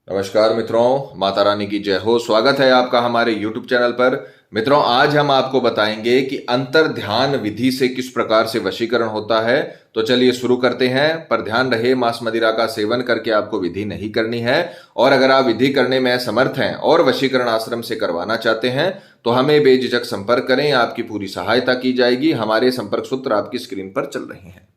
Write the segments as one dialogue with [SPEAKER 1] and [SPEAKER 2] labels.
[SPEAKER 1] नमस्कार मित्रों, माता रानी की जय हो। स्वागत है आपका हमारे YouTube चैनल पर। मित्रों, आज हम आपको बताएंगे कि अंतर ध्यान विधि से किस प्रकार से वशीकरण होता है। तो चलिए शुरू करते हैं। पर ध्यान रहे, मांस मदिरा का सेवन करके आपको विधि नहीं करनी है। और अगर आप विधि करने में असमर्थ हैं और वशीकरण आश्रम से करवाना चाहते हैं तो हमें बेझिझक संपर्क करें, आपकी पूरी सहायता की जाएगी। हमारे संपर्क सूत्र आपकी स्क्रीन पर चल रहे हैं।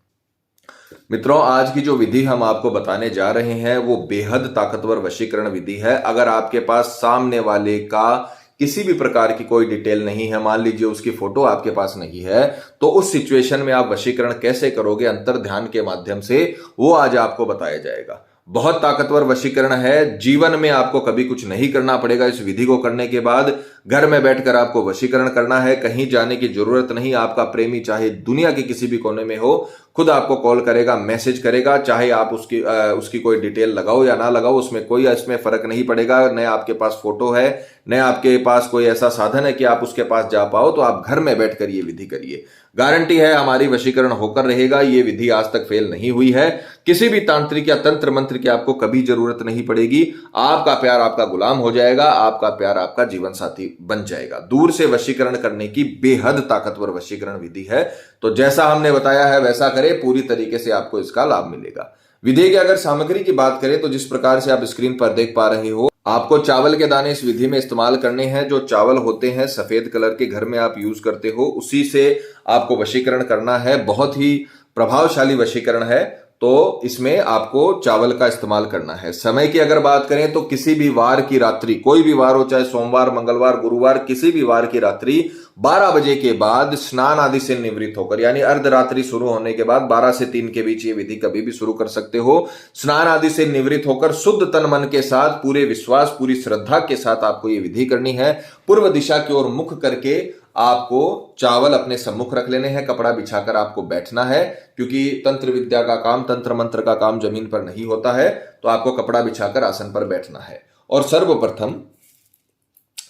[SPEAKER 1] मित्रों, आज की जो विधि हम आपको बताने जा रहे हैं वो बेहद ताकतवर वशीकरण विधि है। अगर आपके पास सामने वाले का किसी भी प्रकार की कोई डिटेल नहीं है, मान लीजिए उसकी फोटो आपके पास नहीं है, तो उस सिचुएशन में आप वशीकरण कैसे करोगे अंतर ध्यान के माध्यम से, वो आज आपको बताया जाएगा। बहुत ताकतवर वशीकरण है। जीवन में आपको कभी कुछ नहीं करना पड़ेगा। इस विधि को करने के बाद घर में बैठकर आपको वशीकरण करना है। कहीं जाने की जरूरत नहीं। आपका प्रेमी चाहे दुनिया के किसी भी कोने में हो, खुद आपको कॉल करेगा, मैसेज करेगा। चाहे आप उसकी कोई डिटेल लगाओ या ना लगाओ, उसमें कोई इसमें फर्क नहीं पड़ेगा। न आपके पास फोटो है, न आपके पास कोई ऐसा साधन है कि आप उसके पास जा पाओ, तो आप घर में बैठकर ये विधि करिए। गारंटी है हमारी वशीकरण होकर रहेगा। ये विधि आज तक फेल नहीं हुई है। किसी भी तांत्रिक या तंत्र मंत्र की आपको कभी जरूरत नहीं पड़ेगी। आपका प्यार आपका गुलाम हो जाएगा, आपका प्यार आपका जीवन साथी बन जाएगा। दूर से वशीकरण करने की बेहद ताकतवर वशीकरण विधि है। तो जैसा हमने बताया है वैसा करें, पूरी तरीके से आपको इसका लाभ मिलेगा। विधि की अगर सामग्री की बात करें तो जिस प्रकार से आप स्क्रीन पर देख पा रहे हो, आपको चावल के दाने इस विधि में इस्तेमाल करने हैं। जो चावल होते हैं सफेद कलर के, घर में आप यूज करते हो, उसी से आपको वशीकरण करना है। बहुत ही प्रभावशाली वशीकरण है। तो इसमें आपको चावल का इस्तेमाल करना है। समय की अगर बात करें तो किसी भी वार की रात्रि, कोई भी वार हो, चाहे सोमवार, मंगलवार, गुरुवार, किसी भी वार की रात्रि 12 बजे के बाद स्नान आदि से निवृत्त होकर, यानी अर्धरात्रि शुरू होने के बाद 12 से 3 के बीच ये विधि कभी भी शुरू कर सकते हो। स्नान आदि से निवृत्त होकर शुद्ध तन मन के साथ, पूरे विश्वास, पूरी श्रद्धा के साथ आपको ये विधि करनी है। पूर्व दिशा की ओर मुख करके आपको चावल अपने सम्मुख रख लेने हैं। कपड़ा बिछाकर आपको बैठना है, क्योंकि तंत्र विद्या का काम, तंत्र मंत्र का काम जमीन पर नहीं होता है। तो आपको कपड़ा बिछाकर आसन पर बैठना है। और सर्वप्रथम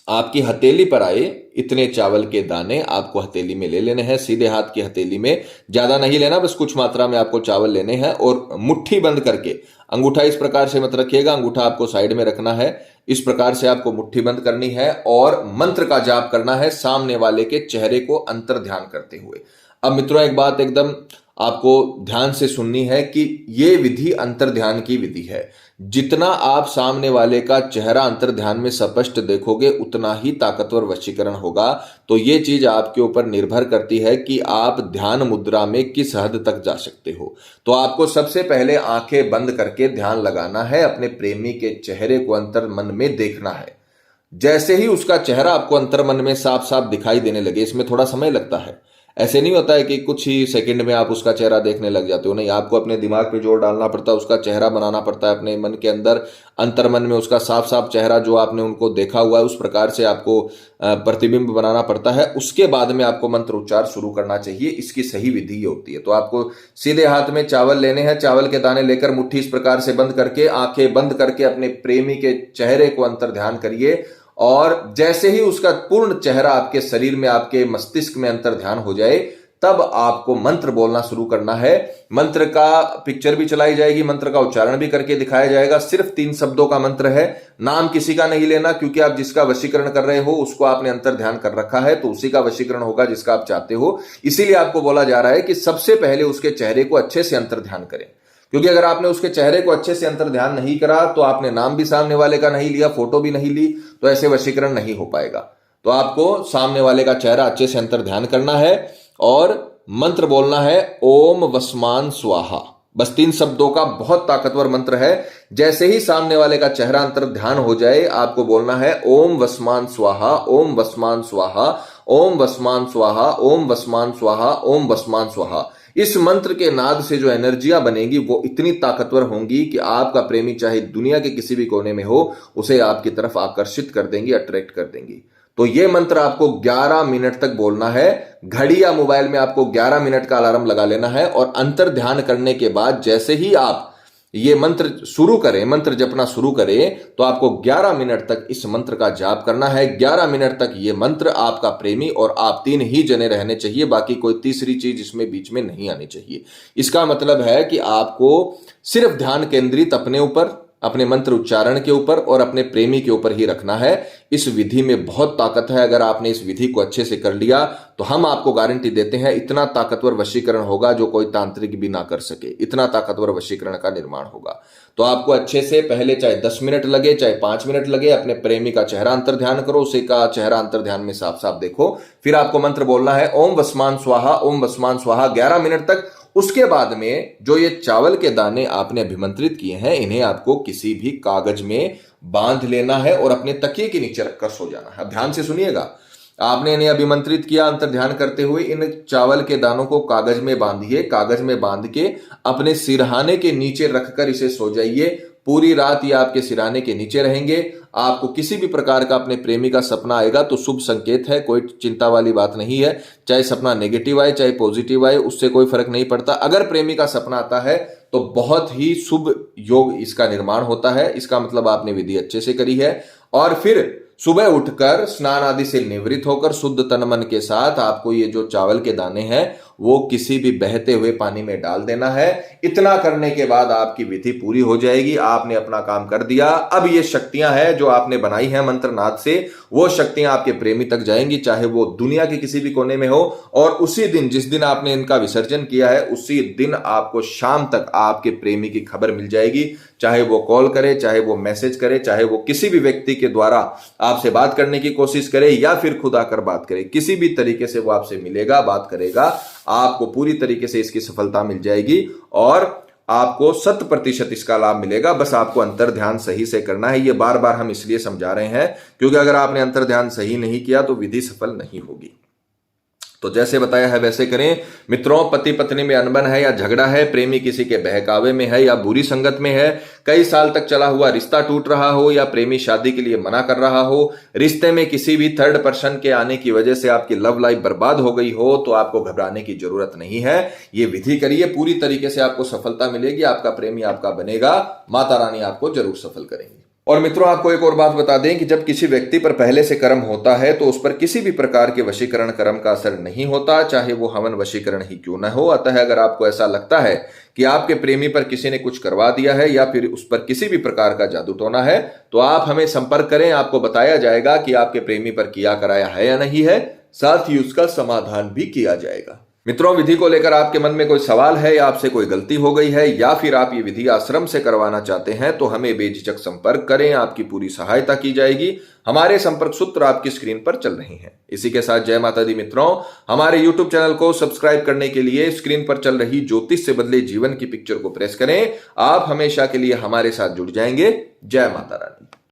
[SPEAKER 1] आपकी हथेली पर आए इतने चावल के दाने आपको हथेली में ले लेने हैं। सीधे हाथ की हथेली में, ज्यादा नहीं लेना, बस कुछ मात्रा में आपको चावल लेने हैं। और मुट्ठी बंद करके, अंगूठा इस प्रकार से मत रखिएगा, अंगूठा आपको साइड में रखना है। इस प्रकार से आपको मुट्ठी बंद करनी है और मंत्र का जाप करना है, सामने वाले के चेहरे को अंतर ध्यान करते हुए। अब मित्रों, एक बात एकदम आपको ध्यान से सुननी है कि यह विधि अंतर ध्यान की विधि है। जितना आप सामने वाले का चेहरा अंतर ध्यान में स्पष्ट देखोगे, उतना ही ताकतवर वशीकरण होगा। तो यह चीज आपके ऊपर निर्भर करती है कि आप ध्यान मुद्रा में किस हद तक जा सकते हो। तो आपको सबसे पहले आंखें बंद करके ध्यान लगाना है। अपने प्रेमी के चेहरे को अंतर मन में देखना है। जैसे ही उसका चेहरा आपको अंतर मन में साफ साफ दिखाई देने लगे, इसमें थोड़ा समय लगता है। ऐसे नहीं होता है कि कुछ ही सेकंड में आप उसका चेहरा देखने लग जाते हो। नहीं, आपको अपने दिमाग पे जोर डालना पड़ता है, उसका चेहरा बनाना पड़ता है अपने मन के अंदर। अंतर मन में उसका साफ साफ चेहरा जो आपने उनको देखा हुआ है, उस प्रकार से आपको प्रतिबिंब बनाना पड़ता है। उसके बाद में आपको मंत्र उच्चार शुरू करना चाहिए। इसकी सही विधि होती है। तो आपको सीधे हाथ में चावल लेने हैं। चावल के दाने लेकर मुट्ठी इस प्रकार से बंद करके, आंखें बंद करके अपने प्रेमी के चेहरे को अंतर ध्यान करिए। और जैसे ही उसका पूर्ण चेहरा आपके शरीर में, आपके मस्तिष्क में अंतर ध्यान हो जाए, तब आपको मंत्र बोलना शुरू करना है। मंत्र का पिक्चर भी चलाई जाएगी, मंत्र का उच्चारण भी करके दिखाया जाएगा। सिर्फ 3 शब्दों का मंत्र है। नाम किसी का नहीं लेना, क्योंकि आप जिसका वशीकरण कर रहे हो उसको आपने अंतर ध्यान कर रखा है, तो उसी का वशीकरण होगा जिसका आप चाहते हो। इसीलिए आपको बोला जा रहा है कि सबसे पहले उसके चेहरे को अच्छे से अंतर ध्यान करें। क्योंकि अगर आपने उसके चेहरे को अच्छे से अंतर ध्यान नहीं करा, तो आपने नाम भी सामने वाले का नहीं लिया, फोटो भी नहीं ली, तो ऐसे वशीकरण नहीं हो पाएगा। तो आपको सामने वाले का चेहरा अच्छे से अंतर ध्यान करना है और मंत्र बोलना है, ओम वस्मान स्वाहा। बस 3 शब्दों का बहुत ताकतवर मंत्र है। जैसे ही सामने वाले का चेहरा अंतर ध्यान हो जाए, आपको बोलना है, ओम वस्मान स्वाहा, ओम वस्मान स्वाहा, ओम वस्मान स्वाहा, ओम वस्मान स्वाहा, ओम वस्मान स्वाहा। इस मंत्र के नाद से जो एनर्जियां बनेगी वो इतनी ताकतवर होंगी कि आपका प्रेमी चाहे दुनिया के किसी भी कोने में हो, उसे आपकी तरफ आकर्षित कर देंगी, अट्रैक्ट कर देंगी। तो यह मंत्र आपको 11 मिनट तक बोलना है। घड़ी या मोबाइल में आपको 11 मिनट का अलार्म लगा लेना है। और अंतर ध्यान करने के बाद जैसे ही आप ये मंत्र शुरू करें, मंत्र जपना शुरू करें, तो आपको 11 मिनट तक इस मंत्र का जाप करना है। 11 मिनट तक ये मंत्र आपका प्रेमी और आप 3 ही जने रहने चाहिए। बाकी कोई तीसरी चीज इसमें बीच में नहीं आनी चाहिए। इसका मतलब है कि आपको सिर्फ ध्यान केंद्रित अपने ऊपर, अपने मंत्र उच्चारण के ऊपर और अपने प्रेमी के ऊपर ही रखना है। इस विधि में बहुत ताकत है। अगर आपने इस विधि को अच्छे से कर लिया तो हम आपको गारंटी देते हैं इतना ताकतवर वशीकरण होगा जो कोई तांत्रिक भी ना कर सके। इतना ताकतवर वशीकरण का निर्माण होगा। तो आपको अच्छे से पहले चाहे 10 मिनट लगे चाहे 5 मिनट लगे, अपने प्रेमी का चेहरा अंतर ध्यान करो, उसे का चेहरा अंतर ध्यान में साफ साफ देखो। फिर आपको मंत्र बोलना है ओम वस्मान स्वाहा, ओम वस्मान स्वाहा 11 मिनट तक। उसके बाद में जो ये चावल के दाने आपने अभिमंत्रित किए हैं इन्हें आपको किसी भी कागज में बांध लेना है और अपने तकिए के नीचे रखकर सो जाना है। अब ध्यान से सुनिएगा, आपने इन्हें अभिमंत्रित किया अंतर ध्यान करते हुए, इन चावल के दानों को कागज में बांधिए। कागज में बांध के अपने सिरहाने के नीचे रखकर इसे सो जाइए। पूरी रात ये आपके सिरहाने के नीचे रहेंगे। आपको किसी भी प्रकार का अपने प्रेमी का सपना आएगा तो शुभ संकेत है, कोई चिंता वाली बात नहीं है। चाहे सपना नेगेटिव आए चाहे पॉजिटिव आए उससे कोई फर्क नहीं पड़ता। अगर प्रेमी का सपना आता है तो बहुत ही शुभ योग इसका निर्माण होता है। इसका मतलब आपने विधि अच्छे से करी है। और फिर सुबह उठकर स्नान आदि से निवृत्त होकर शुद्ध तन मन के साथ आपको ये जो चावल के दाने हैं वो किसी भी बहते हुए पानी में डाल देना है। इतना करने के बाद आपकी विधि पूरी हो जाएगी। आपने अपना काम कर दिया। अब ये शक्तियां हैं जो आपने बनाई हैं मंत्रनाद से, वो शक्तियां आपके प्रेमी तक जाएंगी, चाहे वो दुनिया के किसी भी कोने में हो। और उसी दिन जिस दिन आपने इनका विसर्जन किया है उसी दिन आपको शाम तक आपके प्रेमी की खबर मिल जाएगी। चाहे वो कॉल करे, चाहे वो मैसेज करे, चाहे वो किसी भी व्यक्ति के द्वारा आपसे बात करने की कोशिश करे या फिर खुद आकर बात करे, किसी भी तरीके से वो आपसे मिलेगा, बात करेगा, आपको पूरी तरीके से इसकी सफलता मिल जाएगी और आपको 100% इसका लाभ मिलेगा। बस आपको अंतर ध्यान सही से करना है। ये बार बार हम इसलिए समझा रहे हैं क्योंकि अगर आपने अंतर ध्यान सही नहीं किया तो विधि सफल नहीं होगी। तो जैसे बताया है वैसे करें। मित्रों, पति पत्नी में अनबन है या झगड़ा है, प्रेमी किसी के बहकावे में है या बुरी संगत में है, कई साल तक चला हुआ रिश्ता टूट रहा हो या प्रेमी शादी के लिए मना कर रहा हो, रिश्ते में किसी भी थर्ड पर्सन के आने की वजह से आपकी लव लाइफ बर्बाद हो गई हो, तो आपको घबराने की जरूरत नहीं है। ये विधि करिए, पूरी तरीके से आपको सफलता मिलेगी। आपका प्रेमी आपका बनेगा। माता रानी आपको जरूर सफल करेंगी। और मित्रों, आपको एक और बात बता दें कि जब किसी व्यक्ति पर पहले से कर्म होता है तो उस पर किसी भी प्रकार के वशीकरण कर्म का असर नहीं होता, चाहे वो हवन वशीकरण ही क्यों न हो। अतः अगर आपको ऐसा लगता है कि आपके प्रेमी पर किसी ने कुछ करवा दिया है या फिर उस पर किसी भी प्रकार का जादू टोना है तो आप हमें संपर्क करें। आपको बताया जाएगा कि आपके प्रेमी पर किया कराया है या नहीं है, साथ ही उसका समाधान भी किया जाएगा। मित्रों, विधि को लेकर आपके मन में कोई सवाल है या आपसे कोई गलती हो गई है या फिर आप ये विधि आश्रम से करवाना चाहते हैं तो हमें बेझिझक संपर्क करें। आपकी पूरी सहायता की जाएगी। हमारे संपर्क सूत्र आपकी स्क्रीन पर चल रहे हैं। इसी के साथ जय माता दी मित्रों। हमारे YouTube चैनल को सब्सक्राइब करने के लिए स्क्रीन पर चल रही ज्योतिष से बदले जीवन की पिक्चर को प्रेस करें। आप हमेशा के लिए हमारे साथ जुड़ जाएंगे। जय माता रानी।